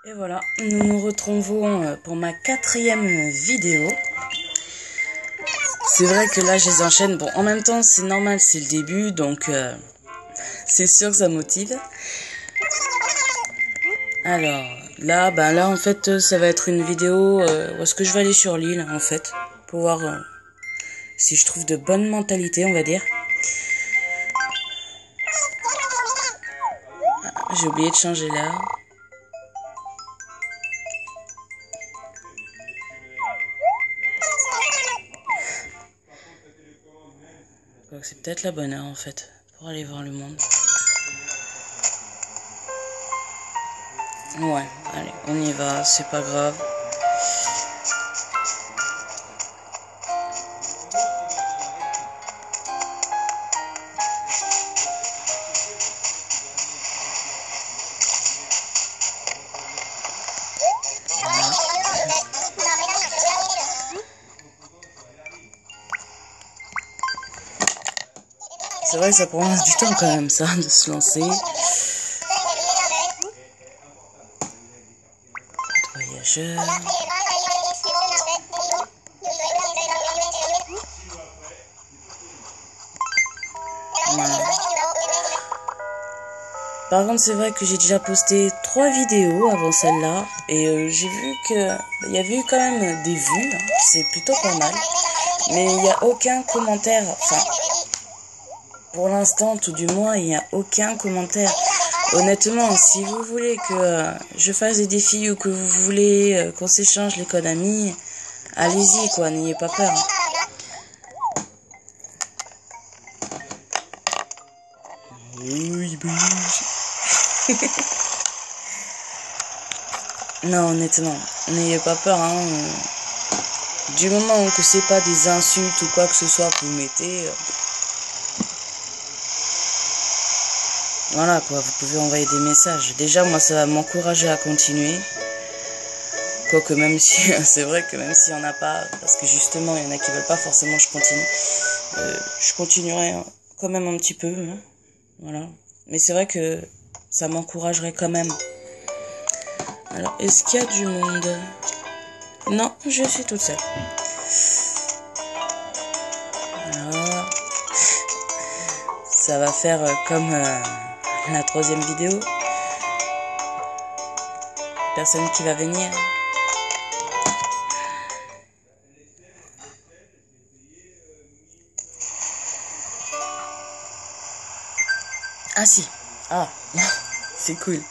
Et voilà, nous nous retrouvons pour ma 4e vidéo. C'est vrai que là, je les enchaîne. Bon, en même temps, c'est normal, c'est le début, donc c'est sûr que ça motive. Alors, là, en fait, ça va être une vidéo où est-ce que je vais aller sur l'île, en fait, pour voir si je trouve de bonne mentalité, on va dire. Ah, j'ai oublié de changer l'heure. C'est peut-être la bonne heure en fait, pour aller voir le monde. Ouais, allez, on y va, c'est pas grave. Voilà. C'est vrai que ça prend du temps quand même ça, de se lancer. Voyageur. Voilà. Par contre, c'est vrai que j'ai déjà posté 3 vidéos avant celle-là. Et j'ai vu que il y avait eu quand même des vues. Hein, c'est plutôt pas mal. Mais il n'y a aucun commentaire. Enfin, pour l'instant, tout du moins, il n'y a aucun commentaire. Honnêtement, si vous voulez que je fasse des défis ou que vous voulez qu'on s'échange les codes amis, allez-y, quoi, n'ayez pas peur. Oui, non, honnêtement, n'ayez pas peur, hein. Du moment que c'est pas des insultes ou quoi que ce soit que vous mettez... Voilà quoi, vous pouvez envoyer des messages. Déjà, moi, ça va m'encourager à continuer. Quoique même si, c'est vrai que même s'il n'y en a pas, parce que justement, il y en a qui veulent pas forcément que je continue. Je continuerai quand même un petit peu. Hein, voilà. Mais c'est vrai que ça m'encouragerait quand même. Alors, est-ce qu'il y a du monde? Non, je suis toute seule. Alors, ça va faire comme... la 3e vidéo. Personne qui va venir. Ah si. Ah, c'est cool.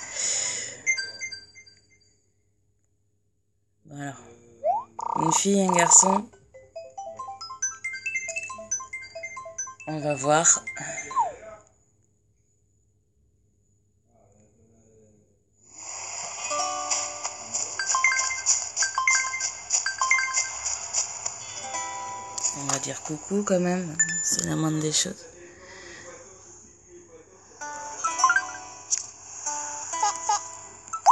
Voilà. Une fille et un garçon. On va voir. On va dire coucou quand même, c'est la moindre des choses.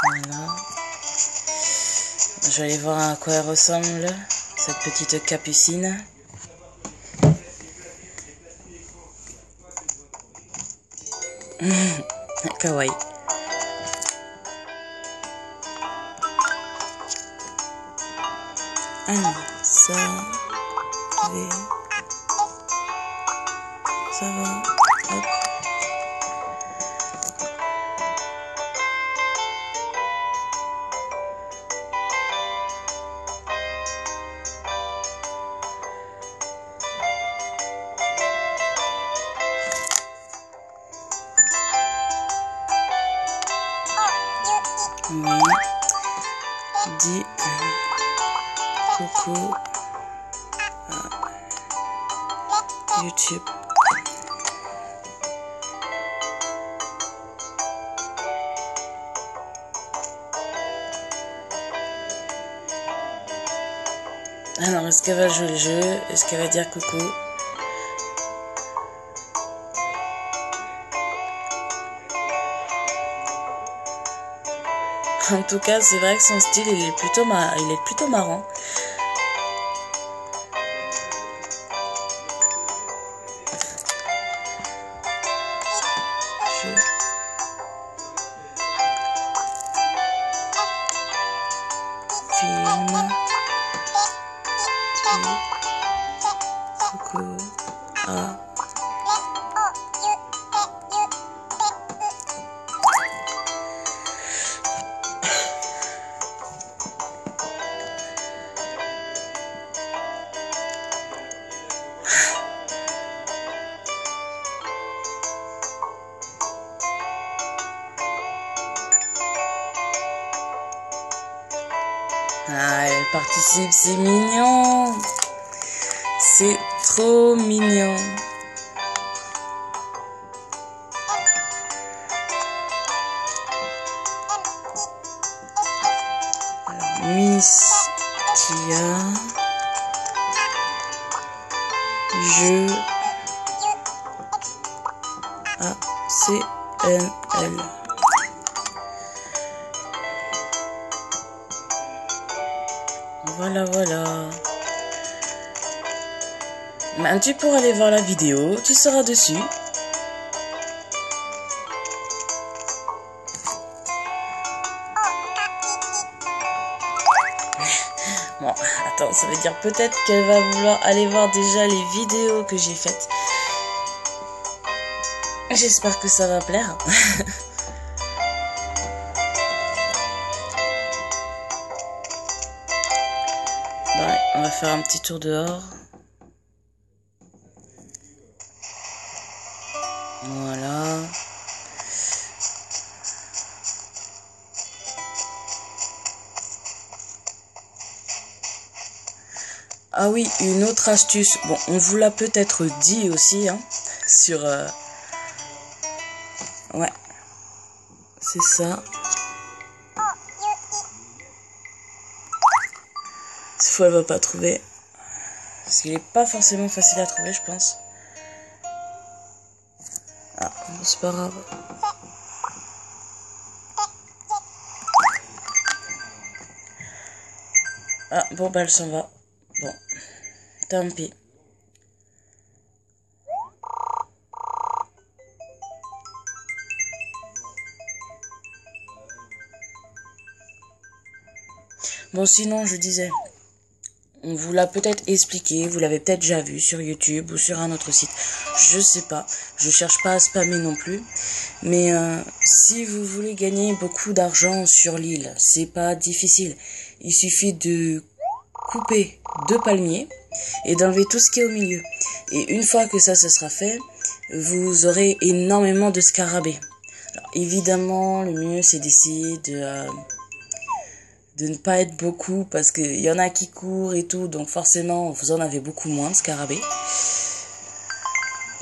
Voilà. Je vais aller voir à quoi elle ressemble, cette petite capucine. Kawaii. Ah non, ça va, hop. Oui, dis coucou à YouTube. Alors, est-ce qu'elle va jouer le jeu? Est-ce qu'elle va dire coucou? En tout cas, c'est vrai que son style, il est plutôt marrant. film, Coco, A. Ah, elle participe, c'est mignon. C'est trop mignon. Alors, Miss Tia. Je. A-C-N-L. Voilà, voilà. Ben, tu pourras aller voir la vidéo, tu seras dessus. Bon, attends, ça veut dire peut-être qu'elle va vouloir aller voir déjà les vidéos que j'ai faites. J'espère que ça va plaire. Ouais, on va faire un petit tour dehors. Voilà. Ah oui, une autre astuce. Bon, on vous l'a peut-être dit aussi, hein, sur... Ouais, c'est ça. Cette fois, elle va pas trouver. Parce qu'il est pas forcément facile à trouver, je pense. Ah, bon, c'est pas grave. Ah, bon, bah, elle s'en va. Bon, tant pis. Bon, sinon, je disais, on vous l'a peut-être expliqué, vous l'avez peut-être déjà vu sur YouTube ou sur un autre site. Je sais pas, je cherche pas à spammer non plus. Mais si vous voulez gagner beaucoup d'argent sur l'île, c'est pas difficile. Il suffit de couper 2 palmiers et d'enlever tout ce qui est au milieu. Et une fois que ça sera fait, vous aurez énormément de scarabées. Alors, évidemment, le mieux c'est d'essayer de ne pas être beaucoup parce qu'il y en a qui courent et tout, donc forcément vous en avez beaucoup moins de scarabées.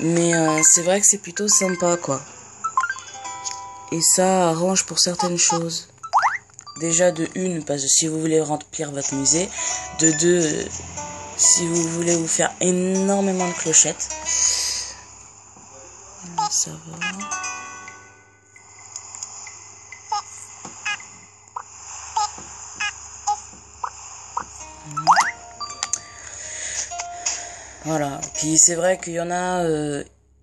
Mais c'est vrai que c'est plutôt sympa quoi. Et ça arrange pour certaines choses. Déjà de une, parce que si vous voulez remplir votre musée. De deux, si vous voulez vous faire énormément de clochettes. Ça va. Voilà. Puis c'est vrai qu'il y en a,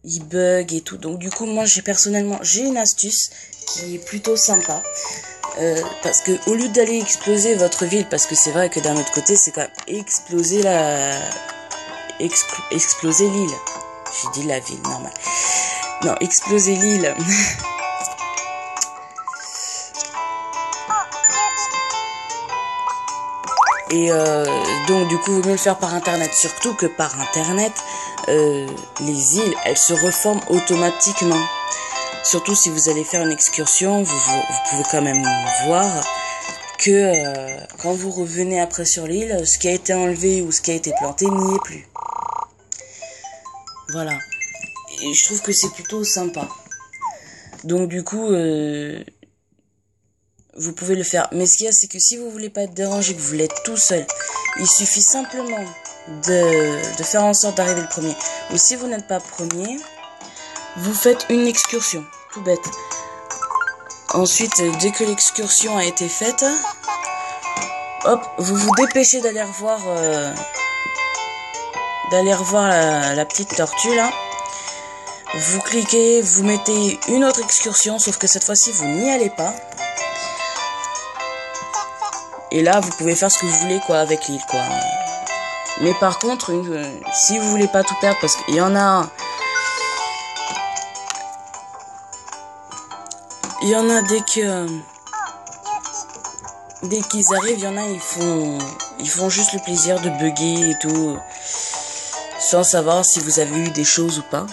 ils bug et tout. Donc du coup, moi personnellement, j'ai une astuce qui est plutôt sympa. Parce que au lieu d'aller exploser votre ville, parce que c'est vrai que d'un autre côté, c'est quand même exploser exploser l'île. J'ai dit la ville, normal. Non, exploser l'île. Et donc du coup, vaut mieux le faire par internet. Surtout que par internet, les îles, elles se reforment automatiquement. Surtout si vous allez faire une excursion, vous pouvez quand même voir que quand vous revenez après sur l'île, ce qui a été enlevé ou ce qui a été planté n'y est plus. Voilà. Et je trouve que c'est plutôt sympa. Donc du coup, vous pouvez le faire. Mais ce qu'il y a, c'est que si vous voulez pas être dérangé, que vous voulez être tout seul, il suffit simplement de faire en sorte d'arriver le premier. Ou si vous n'êtes pas premier, vous faites une excursion. Tout bête. Ensuite, dès que l'excursion a été faite, hop, vous vous dépêchez d'aller revoir la petite tortue là. Vous cliquez, vous mettez une autre excursion, sauf que cette fois-ci vous n'y allez pas. Et là, vous pouvez faire ce que vous voulez, quoi, avec l'île, quoi. Mais par contre, si vous voulez pas tout perdre, parce qu'il y en a... Il y en a dès qu'ils arrivent, il y en a, ils font juste le plaisir de bugger et tout, sans savoir si vous avez eu des choses ou pas.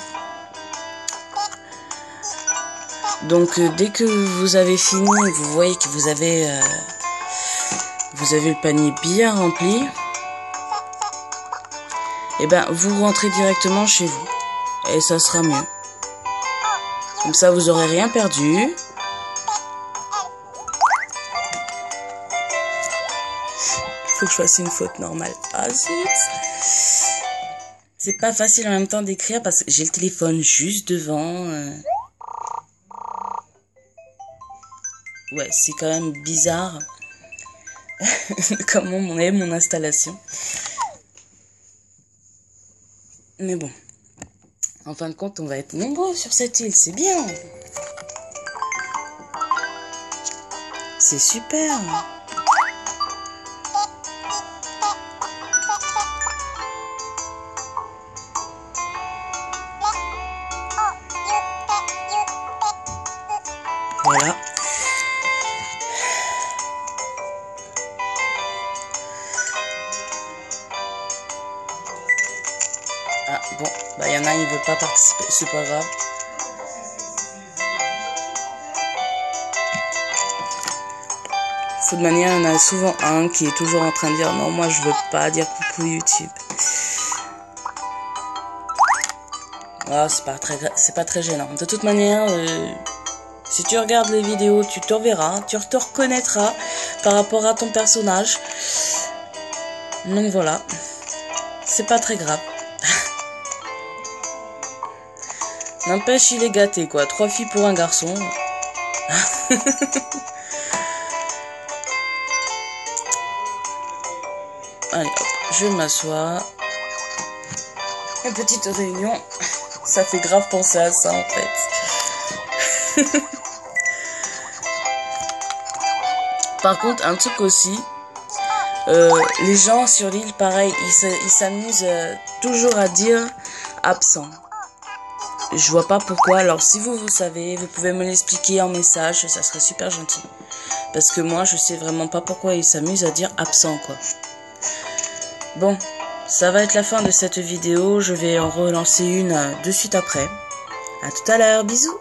Donc dès que vous avez fini, vous voyez que vous avez le panier bien rempli, et ben vous rentrez directement chez vous et ça sera mieux. Comme ça vous aurez rien perdu. Faut que je fasse une faute normale. Ah zut. C'est pas facile en même temps d'écrire parce que j'ai le téléphone juste devant. Ouais, c'est quand même bizarre comment on est mon installation. Mais bon, en fin de compte, on va être nombreux sur cette île, c'est bien. C'est super. Voilà. Ah bon, bah y en a, il veut pas participer, c'est pas grave. De toute manière, il y en a souvent un qui est toujours en train de dire non, moi je veux pas dire coucou YouTube. Ah, c'est pas très gênant. De toute manière, si tu regardes les vidéos, tu te reverras, tu te reconnaîtras par rapport à ton personnage. Donc voilà, c'est pas très grave. N'empêche, il est gâté, quoi. 3 filles pour un garçon. Allez, hop, je m'assois. Une petite réunion. Ça fait grave penser à ça, en fait. Par contre, un truc aussi. Les gens sur l'île, pareil, ils s'amusent toujours à dire absent. Je vois pas pourquoi. Alors si vous savez, vous pouvez me l'expliquer en message, ça serait super gentil. Parce que moi, je sais vraiment pas pourquoi ils s'amusent à dire absent, quoi. Bon, ça va être la fin de cette vidéo. Je vais en relancer une de suite après. À tout à l'heure, bisous.